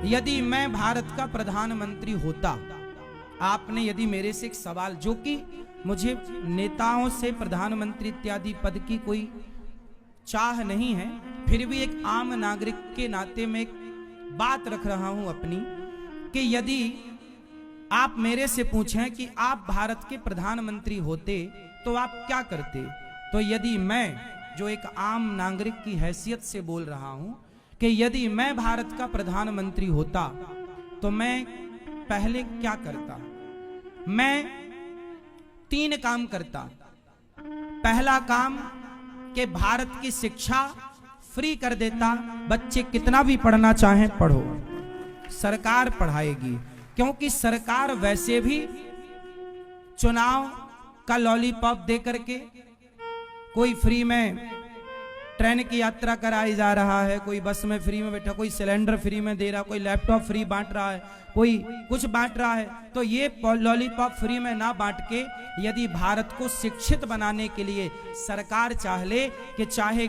यदि मैं भारत का प्रधानमंत्री होता, आपने यदि मेरे से एक सवाल, जो कि मुझे नेताओं से प्रधानमंत्री इत्यादि पद की कोई चाह नहीं है, फिर भी एक आम नागरिक के नाते में एक बात रख रहा हूं अपनी, कि यदि आप मेरे से पूछें कि आप भारत के प्रधानमंत्री होते तो आप क्या करते, तो यदि मैं, जो एक आम नागरिक की हैसियत से बोल रहा हूं, कि यदि मैं भारत का प्रधानमंत्री होता तो मैं पहले क्या करता। मैं 3 काम करता। पहला काम कि भारत की शिक्षा फ्री कर देता, बच्चे कितना भी पढ़ना चाहें पढ़ो, सरकार पढ़ाएगी, क्योंकि सरकार वैसे भी चुनाव का लॉलीपॉप दे करके कोई फ्री में ट्रेन की यात्रा कराई जा रहा है, कोई बस में फ्री में बैठा, कोई सिलेंडर फ्री में दे रहा, कोई लैपटॉप फ्री बांट रहा है, कोई कुछ बांट रहा है। तो ये लॉलीपॉप फ्री में ना बांट के यदि भारत को शिक्षित बनाने के लिए सरकार चाह ले कि चाहे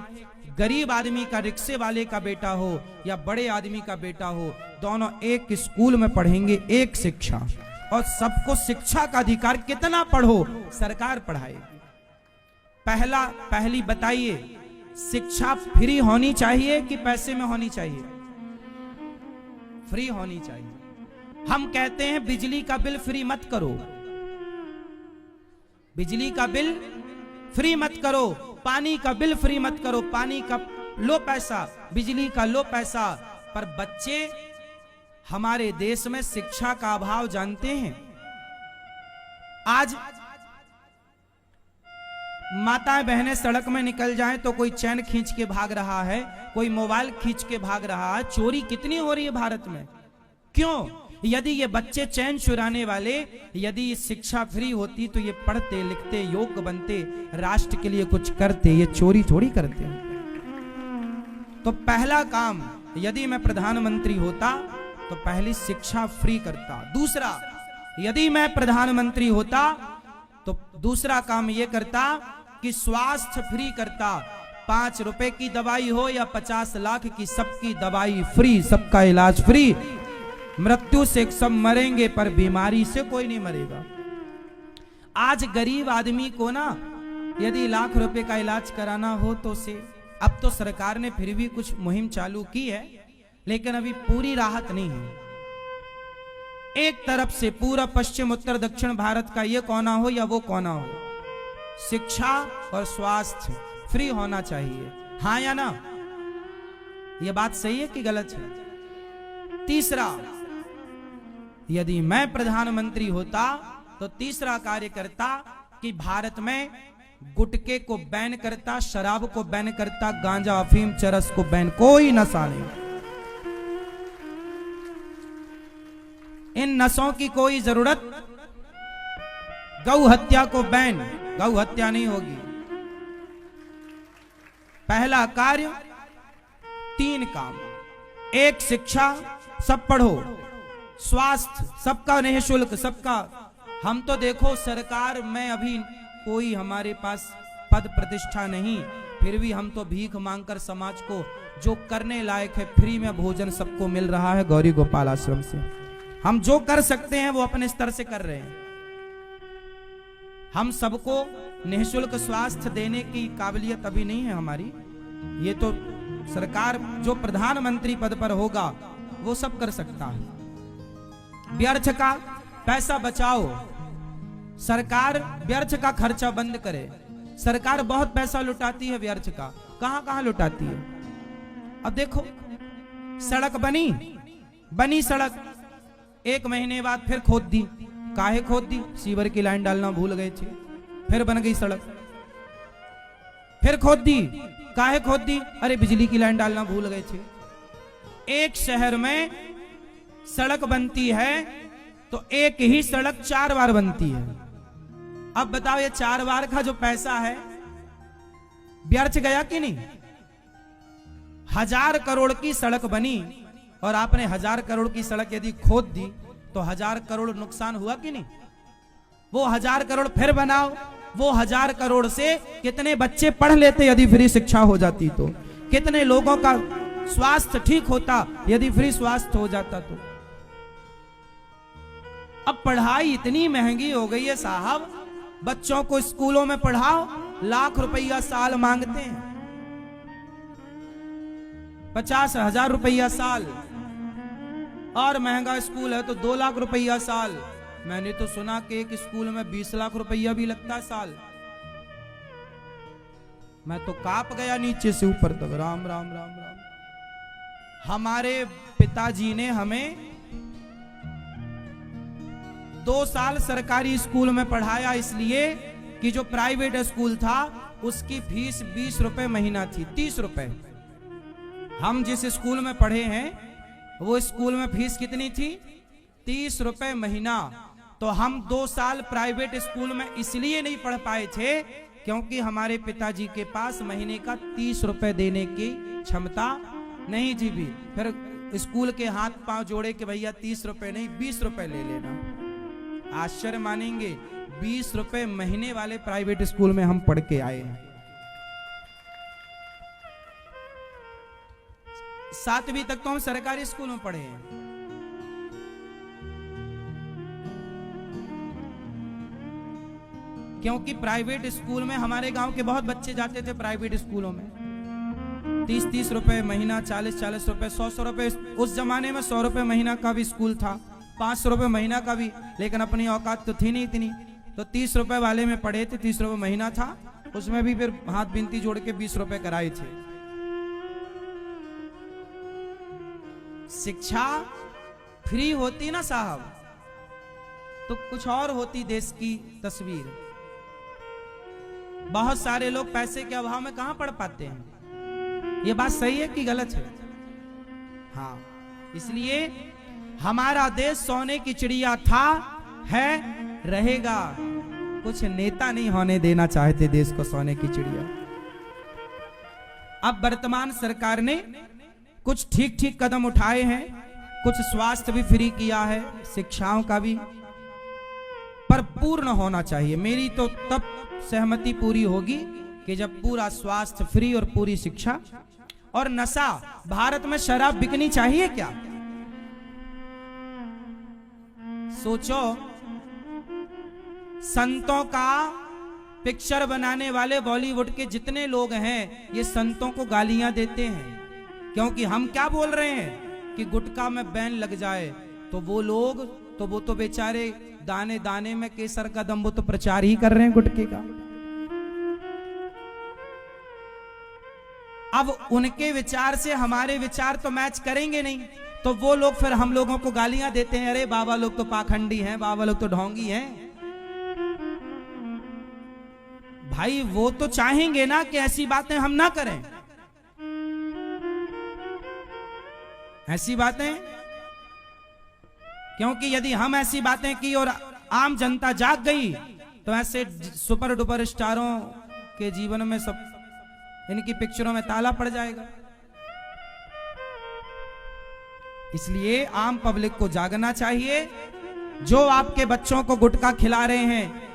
गरीब आदमी का, रिक्शे वाले का बेटा हो या बड़े आदमी का बेटा हो, दोनों एक स्कूल में पढ़ेंगे, एक शिक्षा, और सबको शिक्षा का अधिकार, कितना पढ़ो सरकार पढ़ाएगी। पहली बताइए, शिक्षा फ्री होनी चाहिए कि पैसे में होनी चाहिए? फ्री होनी चाहिए। हम कहते हैं बिजली का बिल फ्री मत करो, बिजली का बिल फ्री मत करो, पानी का बिल फ्री मत करो, पानी का लो पैसा, बिजली का लो पैसा। पर बच्चे हमारे देश में शिक्षा का अभाव जानते हैं। आज माताएं बहनें सड़क में निकल जाएं तो कोई चैन खींच के भाग रहा है, कोई मोबाइल खींच के भाग रहा है। चोरी कितनी हो रही है भारत में, क्यों? यदि ये बच्चे चैन चुराने वाले, यदि शिक्षा फ्री होती तो ये पढ़ते लिखते योग्य बनते, राष्ट्र के लिए कुछ करते, ये चोरी थोड़ी करते। तो पहला काम, यदि मैं प्रधानमंत्री होता तो पहली शिक्षा फ्री करता। दूसरा, यदि मैं प्रधानमंत्री होता तो दूसरा काम ये करता कि स्वास्थ्य फ्री करता। 5 रुपए की दवाई हो या 50 लाख की, सबकी दवाई फ्री, सबका इलाज फ्री। मृत्यु से सब मरेंगे पर बीमारी से कोई नहीं मरेगा। आज गरीब आदमी को ना यदि लाख रुपए का इलाज कराना हो तो से, अब तो सरकार ने फिर भी कुछ मुहिम चालू की है, लेकिन अभी पूरी राहत नहीं है। एक तरफ से पूरा पश्चिम उत्तर दक्षिण भारत का ये कोना हो या वो कोना हो, शिक्षा और स्वास्थ्य फ्री होना चाहिए। हाँ या ना? ये बात सही है कि गलत है? तीसरा, यदि मैं प्रधानमंत्री होता तो तीसरा कार्य करता कि भारत में गुटखे को बैन करता, शराब को बैन करता, गांजा अफीम चरस को बैन, कोई नशा नहीं। इन नशों की कोई जरूरत, गौ हत्या को बैन, गौ हत्या नहीं होगी। पहला कार्य, 3 काम। 1 शिक्षा, सब पढ़ो। स्वास्थ्य सबका निःशुल्क, सबका। हम तो देखो सरकार में अभी कोई हमारे पास पद प्रतिष्ठा नहीं, फिर भी हम तो भीख मांगकर समाज को जो करने लायक है, फ्री में भोजन सबको मिल रहा है गौरी गोपाल आश्रम से। हम जो कर सकते हैं वो अपने स्तर से कर रहे हैं। हम सबको निःशुल्क स्वास्थ्य देने की काबिलियत अभी नहीं है हमारी। ये तो सरकार जो प्रधानमंत्री पद पर होगा वो सब कर सकता है। व्यर्थ का पैसा बचाओ, सरकार व्यर्थ का खर्चा बंद करे। सरकार बहुत पैसा लुटाती है व्यर्थ का, कहां कहां लुटाती है। अब देखो, सड़क बनी सड़क, 1 महीने बाद फिर खोद दी। काहे खोद दी? सीवर की लाइन डालना भूल गए थे, फिर बन गई सड़क। फिर खोद दी, काहे खोद दी? अरे बिजली की लाइन डालना भूल गए थे। एक शहर में सड़क बनती है तो एक ही सड़क 4 बार बनती है। अब बताओ, ये 4 बार का जो पैसा है व्यर्थ गया कि नहीं? 1000 करोड़ की सड़क बनी और आपने 1000 करोड़ की सड़क यदि खोद दी तो 1000 करोड़ नुकसान हुआ कि नहीं? वो 1000 करोड़ फिर बनाओ, वो 1000 करोड़ से कितने बच्चे पढ़ लेते यदि फ्री शिक्षा हो जाती तो? कितने लोगों का स्वास्थ्य ठीक होता यदि फ्री स्वास्थ्य हो जाता तो। अब पढ़ाई इतनी महंगी हो गई है साहब, बच्चों को स्कूलों में पढ़ाओ, लाख रुपया साल मांगते हैं, 50,000 रुपया साल, और महंगा स्कूल है तो 2 लाख रुपया साल। मैंने तो सुना कि एक स्कूल में 20 लाख रुपया भी लगता है साल। मैं तो कांप गया नीचे से ऊपर तक। राम राम राम राम। हमारे पिताजी ने हमें 2 साल सरकारी स्कूल में पढ़ाया, इसलिए कि जो प्राइवेट स्कूल था उसकी फीस 20 रुपए महीना थी, 30 रुपए। हम जिस स्कूल में पढ़े हैं वो स्कूल में फीस कितनी थी? 30 रुपए महीना। तो हम 2 साल प्राइवेट स्कूल में इसलिए नहीं पढ़ पाए थे क्योंकि हमारे पिताजी के पास महीने का 30 रुपए देने की क्षमता नहीं थी भी। फिर स्कूल के हाथ पांव जोड़े कि भैया 30 रुपए नहीं 20 रुपए ले लेना। आश्चर्य मानेंगे, 20 रुपए महीने वाले प्राइवेट स्कूल में हम पढ़ के आए हैं। 7वीं तक तो हम सरकारी स्कूल में पढ़े हैं। क्योंकि प्राइवेट स्कूल में हमारे गांव के बहुत बच्चे जाते थे प्राइवेट स्कूलों में। 30-30 रुपए महीना, 40-40 रुपए, 100 रुपए। उस जमाने में 100 रुपए महीना का भी स्कूल था, 500 रुपए महीना का भी, लेकिन अपनी औकात तो थी नहीं इतनी। तो 30 रुपए वाले में पढ़े थे, 30 रुपए महीना था, उसमें भी फिर हाथ बिनती जोड़ के 20 रुपए कराए थे। शिक्षा फ्री होती ना साहब तो कुछ और होती देश की तस्वीर। बहुत सारे लोग पैसे के अभाव में कहां पढ़ पाते हैं। ये बात सही है कि गलत है? हाँ, इसलिए हमारा देश सोने की चिड़िया था, है, रहेगा। कुछ नेता नहीं होने देना चाहते देश को सोने की चिड़िया। अब वर्तमान सरकार ने कुछ ठीक ठीक कदम उठाए हैं, कुछ स्वास्थ्य भी फ्री किया है, शिक्षाओं का भी, पर पूर्ण होना चाहिए। मेरी तो तब सहमति पूरी होगी कि जब पूरा स्वास्थ्य फ्री और पूरी शिक्षा। और नशा, भारत में शराब बिकनी चाहिए क्या? सोचो, संतों का पिक्चर बनाने वाले बॉलीवुड के जितने लोग हैं ये संतों को गालियां देते हैं, क्योंकि हम क्या बोल रहे हैं कि गुटखा में बैन लग जाए। तो वो लोग तो वो तो बेचारे दाने दाने में केसर का दम, वो तो प्रचार ही कर रहे हैं गुटखे का। अब उनके विचार से हमारे विचार तो मैच करेंगे नहीं, तो वो लोग फिर हम लोगों को गालियां देते हैं, अरे बाबा लोग तो पाखंडी हैं, बाबा लोग तो ढोंगी हैं। भाई वो तो चाहेंगे ना कि ऐसी बातें हम ना करें, ऐसी बातें, क्योंकि यदि हम ऐसी बातें की और आम जनता जाग गई तो ऐसे सुपर डुपर स्टारों के जीवन में, सब इनकी पिक्चरों में ताला पड़ जाएगा। इसलिए आम पब्लिक को जागना चाहिए। जो आपके बच्चों को गुटखा खिला रहे हैं,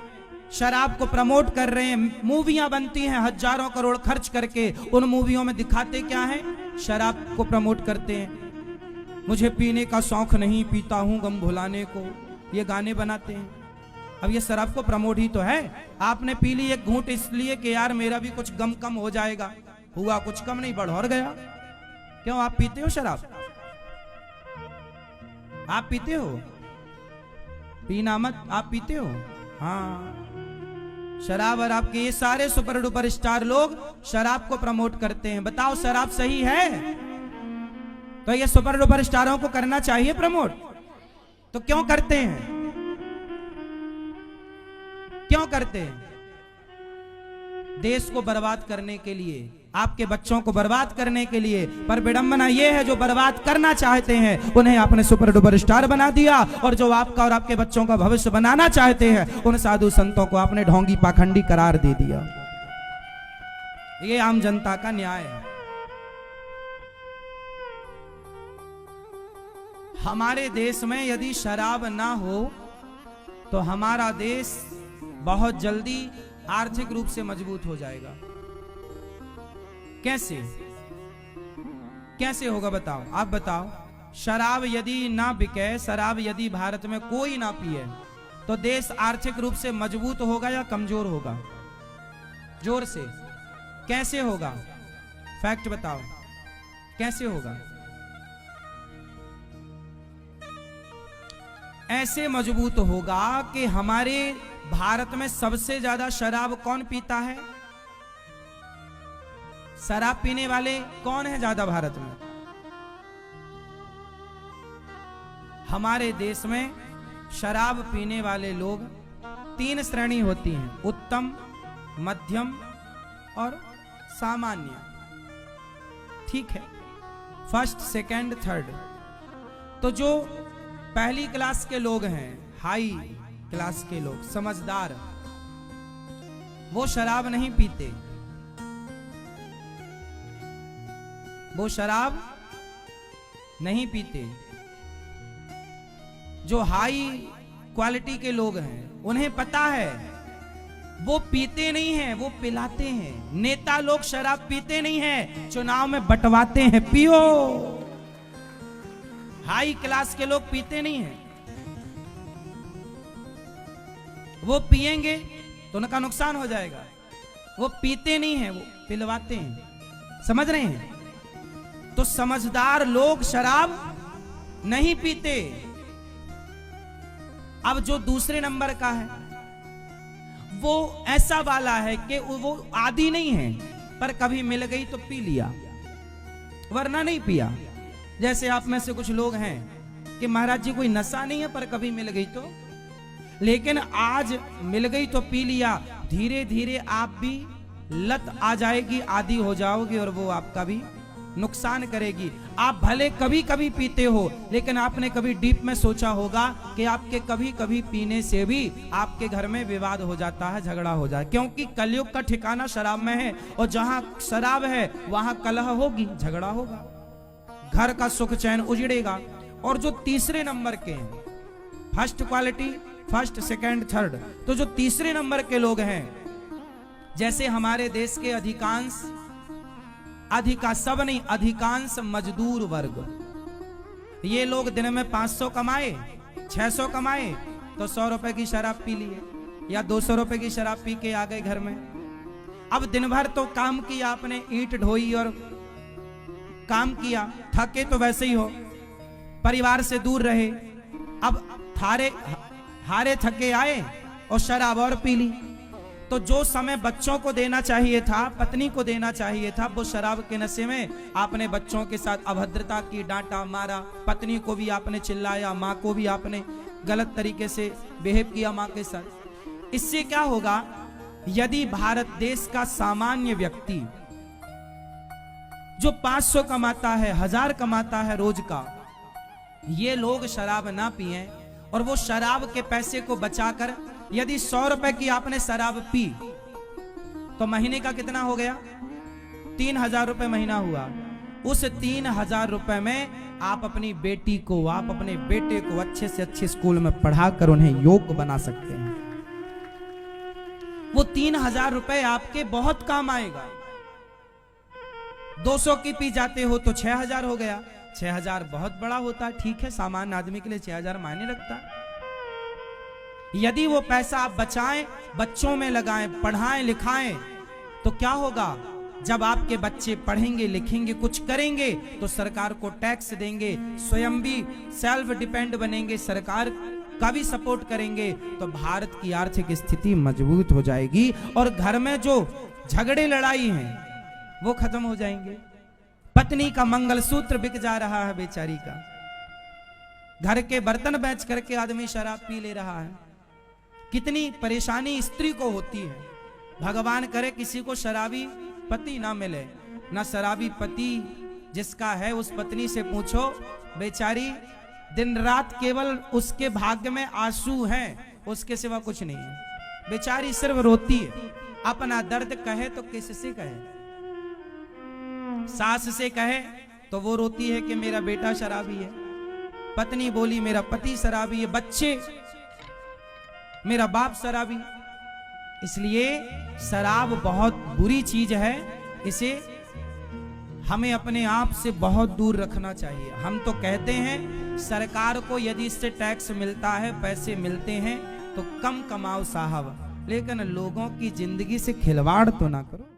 शराब को प्रमोट कर रहे हैं, मूवियां बनती हैं हजारों करोड़ खर्च करके, उन मूवियों में दिखाते क्या है? शराब को प्रमोट करते हैं। मुझे पीने का शौक नहीं, पीता हूं गम भुलाने को, ये गाने बनाते हैं। अब ये शराब को प्रमोट ही तो है। आपने पी ली एक घूंट इसलिए कि यार मेरा भी कुछ गम कम हो जाएगा, हुआ कुछ कम नहीं, बढ़ और गया। क्यों आप पीते हो शराब? आप पीते हो? पीना मत, आप पीते हो? हाँ, शराब। और आपके ये सारे सुपर डुपर स्टार लोग शराब को प्रमोट करते हैं। बताओ शराब सही है? तो ये सुपर डुपर स्टारों को करना चाहिए प्रमोट, तो क्यों करते हैं? क्यों करते हैं? देश को बर्बाद करने के लिए, आपके बच्चों को बर्बाद करने के लिए। पर विडंबना यह है, जो बर्बाद करना चाहते हैं उन्हें आपने सुपर डुपर स्टार बना दिया, और जो आपका और आपके बच्चों का भविष्य बनाना चाहते हैं उन साधु संतों को आपने ढोंगी पाखंडी करार दे दिया। ये आम जनता का न्याय है। हमारे देश में यदि शराब ना हो तो हमारा देश बहुत जल्दी आर्थिक रूप से मजबूत हो जाएगा। कैसे? कैसे होगा बताओ, आप बताओ। शराब यदि ना बिके, शराब यदि भारत में कोई ना पिए, तो देश आर्थिक रूप से मजबूत होगा या कमजोर होगा? जोर से, कैसे होगा? फैक्ट बताओ, कैसे होगा? ऐसे मजबूत होगा कि हमारे भारत में सबसे ज्यादा शराब कौन पीता है? शराब पीने वाले कौन है ज्यादा भारत में? हमारे देश में शराब पीने वाले लोग 3 श्रेणी होती हैं, उत्तम, मध्यम और सामान्य। ठीक है, फर्स्ट, सेकंड, थर्ड। तो जो पहली क्लास के लोग हैं, हाई क्लास के लोग, समझदार, वो शराब नहीं पीते, वो शराब नहीं पीते। जो हाई क्वालिटी के लोग हैं, उन्हें पता है, वो पीते नहीं हैं, वो पिलाते हैं। नेता लोग शराब पीते नहीं हैं, चुनाव में बंटवाते हैं, पियो। हाई क्लास के लोग पीते नहीं हैं, वो पिएंगे तो उनका नुकसान हो जाएगा। वो पीते नहीं हैं, वो पिलवाते हैं। समझ रहे हैं? तो समझदार लोग शराब नहीं पीते। अब जो दूसरे नंबर का है, वो ऐसा वाला है कि वो आदी नहीं है, पर कभी मिल गई तो पी लिया, वरना नहीं पिया। जैसे आप में से कुछ लोग हैं कि महाराज जी कोई नशा नहीं है, पर कभी मिल गई तो, लेकिन आज मिल गई तो पी लिया। धीरे धीरे आप भी लत आ जाएगी, आदी हो जाओगे, और वो आपका भी नुकसान करेगी। आप भले कभी कभी पीते हो, लेकिन आपने कभी डीप में सोचा होगा कि आपके कभी कभी पीने से भी आपके घर में विवाद हो जाता है, झगड़ा हो जाए, क्योंकि कलयुग का ठिकाना शराब में है, और जहां शराब है वहां कलह होगी, झगड़ा होगा, घर का सुख चैन उजड़ेगा। और जो तीसरे नंबर के हैं, first quality, first, second, third, तो जो तीसरे नंबर के लोग हैं, जैसे हमारे देश के सब नहीं, अधिकांश मजदूर वर्ग, ये लोग दिन में 500 कमाए, 600 कमाए, तो 100 रुपए की शराब पी लिए, या 200 रुपए की शराब पी के आ गए घर में। अब दिन भर तो काम किया आपने, ईंट ढोई और काम किया, थके तो वैसे ही हो, परिवार से दूर रहे, अब हारे थके आए और शराब और पी ली। तो जो समय बच्चों को देना चाहिए था, पत्नी को देना चाहिए था, वो शराब के नशे में आपने बच्चों के साथ अभद्रता की, डांटा, मारा, पत्नी को भी आपने चिल्लाया, माँ को भी आपने गलत तरीके से बिहेव किया माँ के साथ। इससे क्या होगा? यदि भारत देश का सामान्य व्यक्ति जो 500 कमाता है, 1000 कमाता है रोज का, ये लोग शराब ना पिए, और वो शराब के पैसे को बचाकर, यदि 100 रुपए की आपने शराब पी, तो महीने का कितना हो गया? 3000 रुपए महीना हुआ। उस 3000 रुपए में आप अपनी बेटी को, आप अपने बेटे को अच्छे से अच्छे स्कूल में पढ़ाकर उन्हें योग्य बना सकते हैं। वो 3000 रुपए आपके बहुत काम आएगा। 200 की पी जाते हो तो 6000 हो गया। 6000 बहुत बड़ा होता है, ठीक है, सामान्य आदमी के लिए 6000 मायने रखता है। यदि वो पैसा आप बचाएं, बच्चों में लगाएं, पढ़ाएं लिखाएं, तो क्या होगा? जब आपके बच्चे पढ़ेंगे लिखेंगे कुछ करेंगे, तो सरकार को टैक्स देंगे, स्वयं भी सेल्फ डिपेंड बनेंगे, सरकार का भी सपोर्ट करेंगे, तो भारत की आर्थिक स्थिति मजबूत हो जाएगी, और घर में जो झगड़े लड़ाई हैं वो खत्म हो जाएंगे। पत्नी का मंगलसूत्र बिक जा रहा है बेचारी का, घर के बर्तन बेच करके आदमी शराब पी ले रहा है। कितनी परेशानी स्त्री को होती है। भगवान करे किसी को शराबी पति ना मिले, ना शराबी पति जिसका है, उस पत्नी से पूछो, बेचारी दिन रात केवल उसके भाग्य में आंसू हैं, उसके सिवा कुछ नहीं है। बेचारी सिर्फ रोती है, अपना दर्द कहे तो किससे कहे? सास से कहे तो वो रोती है कि मेरा बेटा शराबी है, पत्नी बोली मेरा पति शराबी है, बच्चे मेरा बाप शराबी। इसलिए शराब बहुत बुरी चीज है, इसे हमें अपने आप से बहुत दूर रखना चाहिए। हम तो कहते हैं सरकार को यदि इससे टैक्स मिलता है, पैसे मिलते हैं तो कम कमाओ साहब, लेकिन लोगों की जिंदगी से खिलवाड़ तो ना करो।